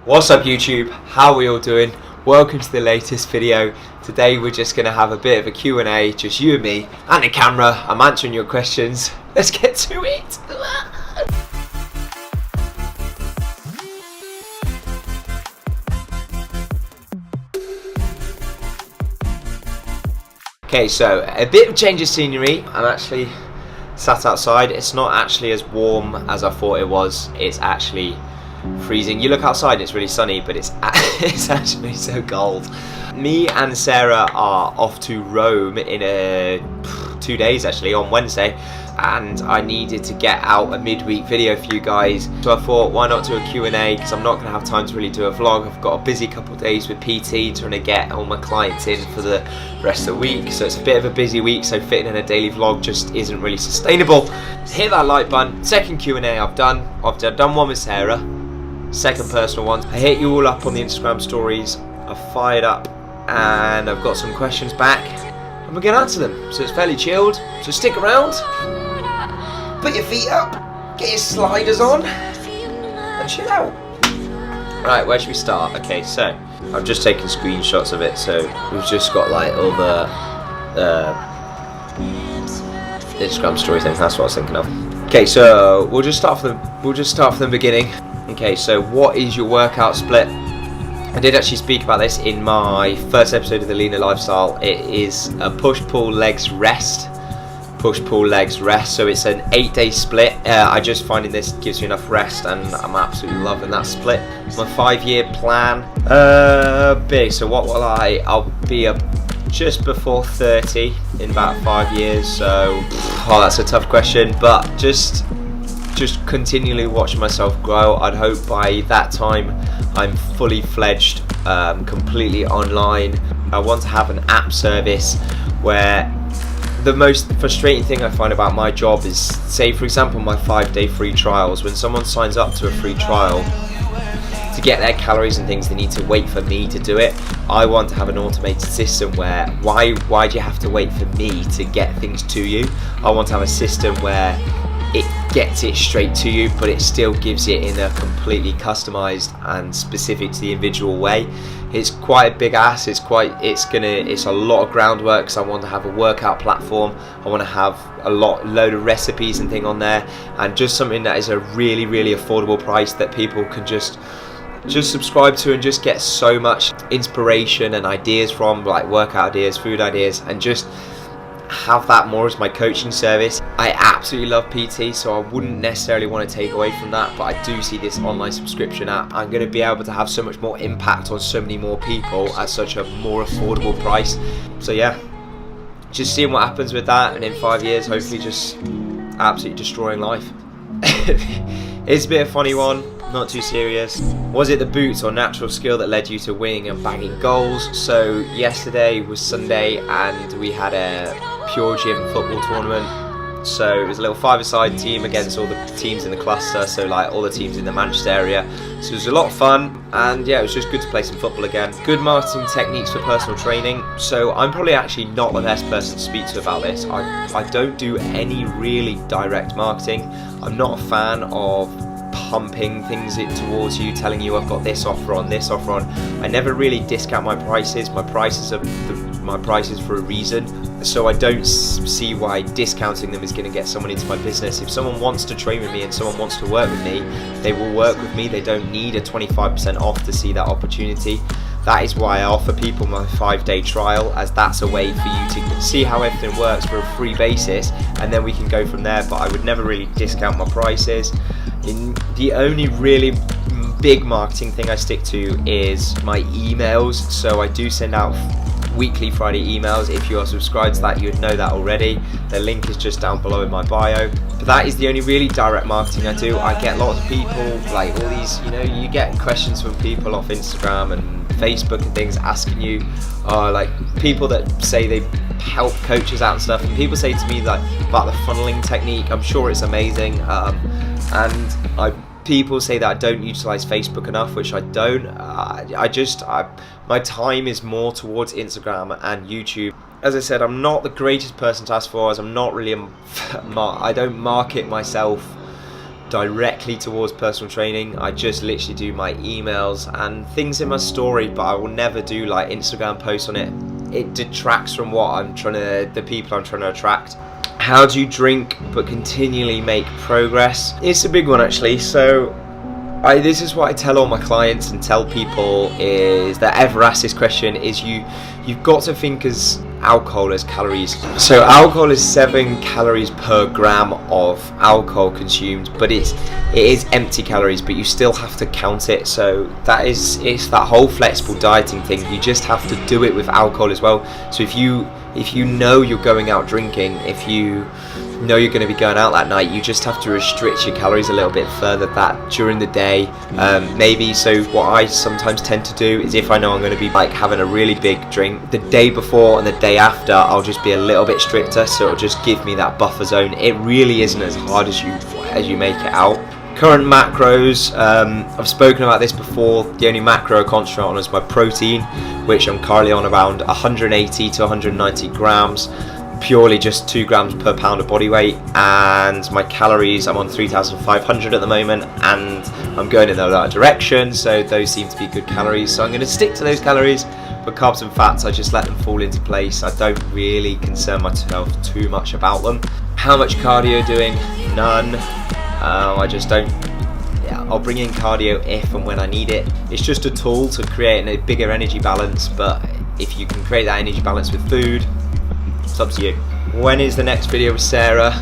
What's up YouTube? How are we all doing? Welcome to the latest video. Today we're just going to have a bit of a Q&A, just you and me and the camera. I'm answering your questions. Let's get to it. Okay, so a bit of change of scenery. I'm actually sat outside. It's not actually as warm as I thought it was. It's actually freezing. You look outside and it's really sunny, but it's actually so cold. Me and Sarah are off to Rome in 2 days actually, on Wednesday, and I needed to get out a midweek video for you guys, so I thought why not do a Q&A, because I'm not going to have time to really do a vlog. I've got a busy couple of days with PT, trying to get all my clients in for the rest of the week, so it's a bit of a busy week, so fitting in a daily vlog just isn't really sustainable. Hit that like button. Second Q&A I've done one with Sarah, second personal one. I hit you all up on the Instagram stories. I've fired up and I've got some questions back and we're going to answer them, so it's fairly chilled, so stick around, put your feet up, get your sliders on and chill out. Right, where should we start? Okay, so I've just taken screenshots of it, so we've just got like all the Instagram story thing. That's what I was thinking of. Okay, so we'll just start from the beginning. Okay, so what is your workout split? I did actually speak about this in my first episode of the Leaner Lifestyle. It is a push, pull, legs, rest. Push, pull, legs, rest. So it's an 8-day split. I just finding this gives me enough rest, and I'm absolutely loving that split. My 5-year plan, big. So what will I'll be up just before 30 in about 5 years. So, that's a tough question, but just continually watching myself grow. I'd hope by that time I'm fully fledged, completely online. I want to have an app service where the most frustrating thing I find about my job is, say for example my 5-day free trials. When someone signs up to a free trial, to get their calories and things, they need to wait for me to do it. I want to have an automated system where why do you have to wait for me to get things to you? I want to have a system where it gets it straight to you, but it still gives it in a completely customized and specific to the individual way. It's quite a big ask. It's a lot of groundwork, because I want to have a workout platform. I want to have a load of recipes and thing on there, and just something that is a really, really affordable price that people can just subscribe to and just get so much inspiration and ideas from, like workout ideas, food ideas, and just have that more as my coaching service. I absolutely love PT, so I wouldn't necessarily want to take away from that, but I do see this online subscription app, I'm going to be able to have so much more impact on so many more people at such a more affordable price. So yeah, just seeing what happens with that, and in 5 years hopefully just absolutely destroying life. It's a bit of a funny one, not too serious. Was it the boots or natural skill that led you to winning and bagging goals? So yesterday was Sunday and we had a Pure Gym football tournament. So it was a little 5-a-side team against all the teams in the cluster, so like all the teams in the Manchester area. So it was a lot of fun, and yeah, it was just good to play some football again. Good marketing techniques for personal training. So I'm probably actually not the best person to speak to about this. I don't do any really direct marketing. I'm not a fan of pumping things towards you, telling you I've got this offer on, this offer on. I never really discount my prices. My prices are my prices for a reason, so I don't see why discounting them is going to get someone into my business. If someone wants to train with me and someone wants to work with me, they will work with me. They don't need a 25% off to see that opportunity. That is why I offer people my 5-day trial, as that's a way for you to see how everything works for a free basis, and then we can go from there. But I would never really discount my prices. The only really big marketing thing I stick to is my emails. So I do send out weekly Friday emails. If you are subscribed to that, you would know that already. The link is just down below in my bio. But that is the only really direct marketing I do. I get lots of people, like all these, you get questions from people off Instagram and Facebook and things asking you, like people that say they help coaches out and stuff, and people say to me like about the funneling technique. I'm sure it's amazing, and people say that I don't utilize Facebook enough, which I don't. My time is more towards Instagram and YouTube. As I said, I'm not the greatest person to ask for, as I'm not really I don't market myself directly towards personal training. I just literally do my emails and things in my story, but I will never do like Instagram posts on it. It detracts from the people I'm trying to attract. How do you drink but continually make progress? It's a big one actually. So this is what I tell all my clients and tell people is that ever ask this question is you've got to think as alcohol as calories. So alcohol is 7 calories per gram of alcohol consumed, but it is empty calories, but you still have to count it. So it's that whole flexible dieting thing. You just have to do it with alcohol as well. So if you know you're going out drinking, if you know you're going to be going out that night, you just have to restrict your calories a little bit further that during the day. Maybe, so what I sometimes tend to do is if I know I'm going to be like having a really big drink, the day before and the day after I'll just be a little bit stricter, so it'll just give me that buffer zone. It really isn't as hard as you make it out. Current macros, I've spoken about this before. The only macro I concentrate on is my protein, which I'm currently on around 180 to 190 grams, purely just 2 grams per pound of body weight. And my calories, I'm on 3,500 at the moment, and I'm going in the right direction, so those seem to be good calories, so I'm going to stick to those calories. But carbs and fats, I just let them fall into place. I don't really concern myself too much about them. How much cardio doing? None. I just don't. Yeah, I'll bring in cardio if and when I need it. It's just a tool to create a bigger energy balance, but if you can create that energy balance with food, it's up to you. When is the next video with Sarah?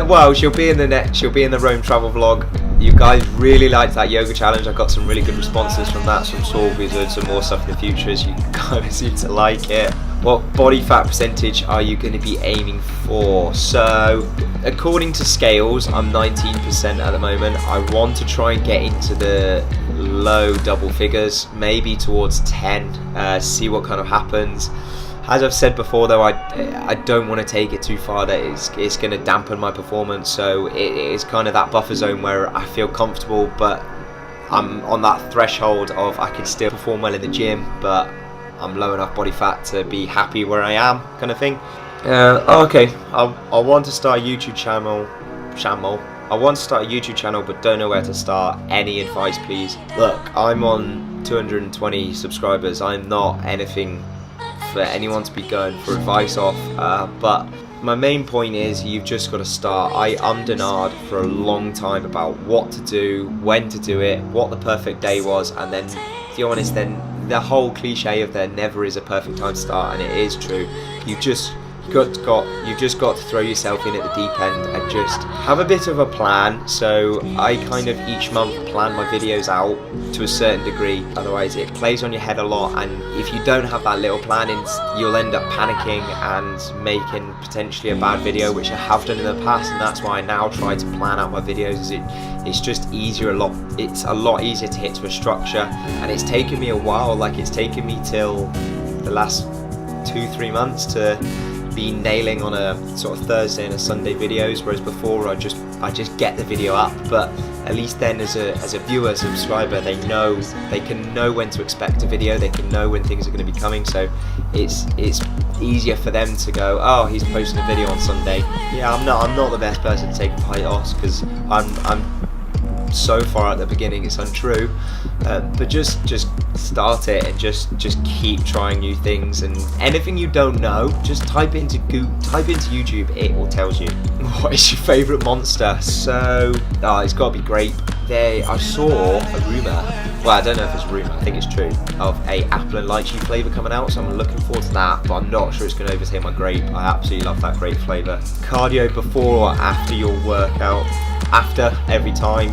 Well, she'll be in the Rome travel vlog. You guys really liked that yoga challenge. I got some really good responses from that, so I'm sure we'll be doing some more stuff in the future as you guys seem to like it. What body fat percentage are you going to be aiming for? So, according to scales, I'm 19% at the moment. I want to try and get into the low double figures, maybe towards 10, see what kind of happens. As I've said before though, I don't want to take it too far that it's going to dampen my performance, so it is kind of that buffer zone where I feel comfortable, but I'm on that threshold of I can still perform well in the gym, but I'm low enough body fat to be happy where I am, kind of thing. Okay, I want to start a YouTube channel. I want to start a YouTube channel, but don't know where to start. Any advice, please? Look, I'm on 220 subscribers. I'm not anything for anyone to be going for advice off, but my main point is you've just got to start. I ummed for a long time about what to do, when to do it, what the perfect day was, and then to be honest, then the whole cliche of there never is a perfect time to start, and it is true. You've just got to throw yourself in at the deep end and just have a bit of a plan. So I kind of each month plan my videos out to a certain degree, otherwise it plays on your head a lot, and if you don't have that little planning, you'll end up panicking and making potentially a bad video, which I have done in the past, and that's why I now try to plan out my videos. It's just easier it's a lot easier to hit to a structure, and it's taken me a while, like it's taken me till the last 2-3 months to be nailing on a sort of Thursday and a Sunday videos, whereas before I just get the video up. But at least then as a viewer, subscriber, they can know when to expect a video, they can know when things are going to be coming, so it's easier for them to go, oh, he's posting a video on Sunday. Yeah, I'm not the best person to take a fight off, because I'm so far at the beginning it's untrue, but just start it and just keep trying new things, and anything you don't know, just type into YouTube, it will tell you. What is your favourite monster? So it's got to be grape. I saw a rumour, well, I don't know if it's a rumour, I think it's true, of a apple and lychee flavour coming out, so I'm looking forward to that, but I'm not sure it's going to overtake my grape. I absolutely love that grape flavour. Cardio before or after your workout? After, every time.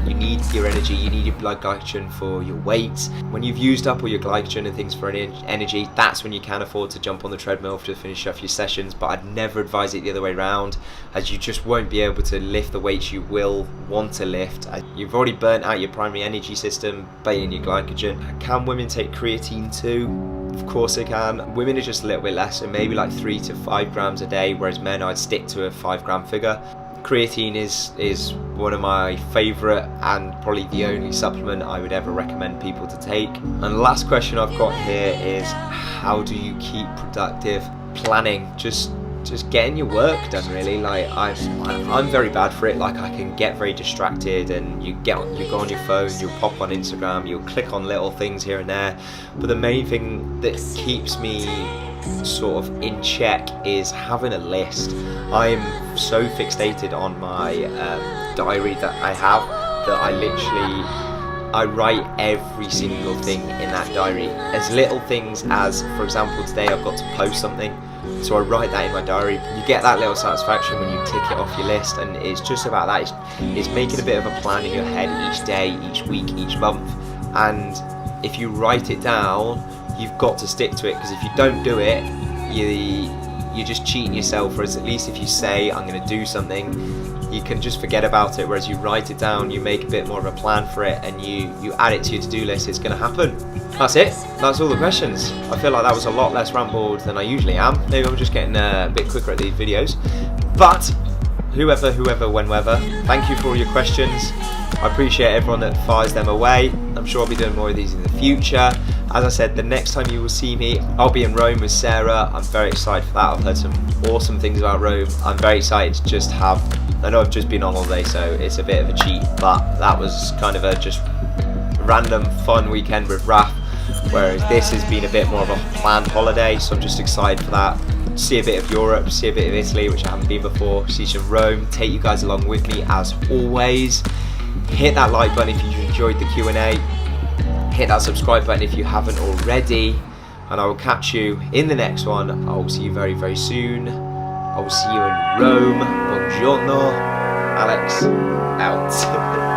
You need your energy, you need your blood glycogen for your weight. When you've used up all your glycogen and things for energy, that's when you can afford to jump on the treadmill to finish off your sessions, but I'd never advise it the other way around, as you just won't be able to lift the weights you will want to lift. You've already burnt out your primary energy system, bailing your glycogen. Can women take creatine too? Of course they can. Women are just a little bit less, so maybe like 3 to 5 grams a day, whereas men, I'd stick to a 5 gram figure. Creatine is one of my favourite and probably the only supplement I would ever recommend people to take. And the last question I've got here is, how do you keep productive? Planning. Just just getting your work done, really. Like I'm very bad for it. Like I can get very distracted, and you go on your phone, you'll pop on Instagram, you'll click on little things here and there. But the main thing that keeps me sort of in check is having a list. I'm so fixated on my diary that I have that I write every single thing in that diary. As little things as, for example, today I've got to post something, so I write that in my diary. You get that little satisfaction when you tick it off your list, and it's just about that. It's making a bit of a plan in your head each day, each week, each month, and if you write it down, you've got to stick to it, because if you don't do it, you're just cheating yourself. Whereas at least if you say, I'm going to do something, you can just forget about it. Whereas you write it down, you make a bit more of a plan for it, and you add it to your to-do list, it's going to happen. That's it. That's all the questions. I feel like that was a lot less rambled than I usually am. Maybe I'm just getting a bit quicker at these videos. But whoever, whenever, thank you for all your questions. I appreciate everyone that fires them away. I'm sure I'll be doing more of these in the future. As I said, the next time you will see me, I'll be in Rome with Sarah. I'm very excited for that. I've heard some awesome things about Rome. I'm very excited to just have, I know I've just been on holiday, so it's a bit of a cheat, but that was kind of a just random fun weekend with Raf, whereas this has been a bit more of a planned holiday, so I'm just excited for that. See a bit of Europe, see a bit of Italy, which I haven't been before, see some Rome, take you guys along with me as always. Hit that like button if you enjoyed the Q&A. Hit that subscribe button if you haven't already. And I will catch you in the next one. I will see you very, very soon. I will see you in Rome. Buongiorno. Alex, out.